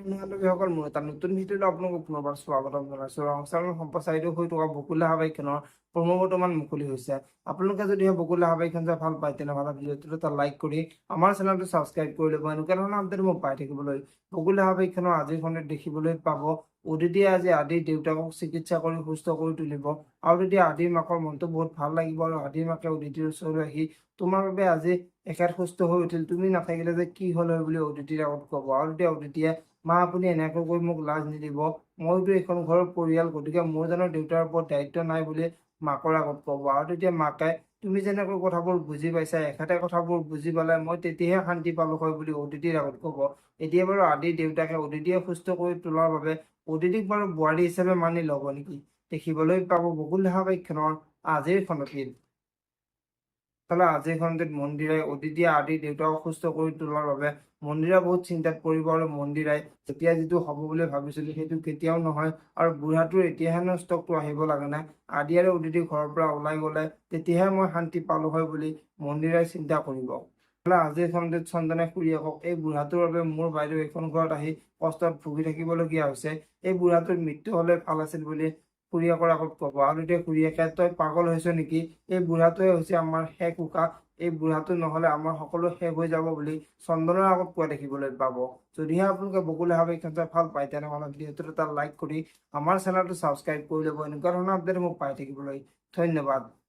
সকল মোৰ এটা নতুন ভিডিঅ'লৈ আপোনালোকক পুনৰবাৰ স্বাগতম জনাইছোঁ। ৰংচাৰৰ সম্প্ৰচাৰিত হৈ থকা বকুলা হাবাইখনৰ প্ৰমো বৰ্তমান মুকলি হৈছে। আপোনালোকে যদিহে বকুলা হাবাইখন চাই ভাল পায় তেনেহ'লে ভিডিঅ'টোত এটা লাইক কৰি আমাৰ চেনেলটো ছাবস্ক্ৰাইব কৰি ল'ব। এনেকুৱা ধৰণৰ আপডেট মোক পাই থাকিবলৈ। বকুলা হাবাইখনৰ আজিৰ খণ্ডত দেখিবলৈ পাব অদিতিয়ে আজি আদিৰ দেউতাকক চিকিৎসা কৰি সুস্থ কৰি তুলিব আৰু তেতিয়া আদিৰ মাকৰ মনটো বহুত ভাল লাগিব আৰু আদিৰ মাকে অদিতিৰ ওচৰলৈ আহি তোমাৰ বাবে আজি এখেত সুস্থ হৈ উঠিল, তুমি নাথাকিলে যে কি হ'ল হয় বুলি অদিতিৰ আগত ক'ব আৰু তেতিয়া অদিতিয়ে মা আপুনি এনেকৈ কৈ মোক লাজ নিদিব, মইতো এইখন ঘৰৰ পৰিয়াল, গতিকে মোৰ জানো দেউতাৰ ওপৰত দায়িত্ব নাই বুলি মাকৰ আগত ক'ব আৰু তেতিয়া মাকে তুমি যেনেকৈ কথাবোৰ বুজি পাইছা এখেতে কথাবোৰ বুজি পালে মই তেতিয়াহে শান্তি পালো হয় বুলি অদিতিৰ আগত ক'ব। এতিয়া বাৰু আদিৰ দেউতাকে অদিতিয়ে সুস্থ কৰি তোলাৰ বাবে অদিতিক বাৰু বোৱাৰী হিচাপে মানি ল'ব নেকি? দেখিবলৈ পাব বকুল হাবাইখনৰ আজিৰ খণ্ডটিত। আজিৰ খণ্ডত মন্দিৰাই অদিতিয়ে আদিৰ দেউতাকক সুস্থ কৰি তোলাৰ বাবে মন্দিৰা বহুত চিন্তাত পৰিব আৰু মন্দিৰাই এতিয়া যিটো হ'ব বুলি ভাবিছিলো সেইটো কেতিয়াও নহয় আৰু বুঢ়াটোৰ এতিয়াহে ষ্টকটো আহিব লাগে নাই, আদি আৰু অদিতি ঘৰৰ পৰা ওলাই গ'লে তেতিয়াহে মই শান্তি পালো হয় বুলি মন্দিৰাই চিন্তা কৰিব। আজিৰ খণ্ডত চন্দনে খুৰীয়েকক এই বুঢ়াটোৰ বাবে মোৰ বাইদেউ এইখন ঘৰত আহি কষ্টত ভুগি থাকিবলগীয়া হৈছে, এই বুঢ়াটোৰ মৃত্যু হ'লে ভাল আছিল বুলি খুৰীয়েকৰ আগত ক'ব আৰু তেতিয়া খুৰীয়েকে তই পাগল হৈছ নেকি, এই বুঢ়াটোৱে হৈছে আমাৰ শেষ উশাহ, এই বুঢ়াটো নহ'লে আমাৰ সকলো শেষ হৈ যাব বুলি চন্দনৰ আগত কোৱা দেখিবলৈ পাব। যদিহে আপোনালোকে বকুল হাবাইখন চাই ভাল পায় তেনেহ'লে ভিডিঅ'টোত এটা লাইক কৰি আমাৰ চেনেলটো ছাবস্ক্ৰাইব কৰি ল'ব। এনেকুৱা ধৰণৰ আপডেট মোক পাই থাকিবলৈ ধন্যবাদ।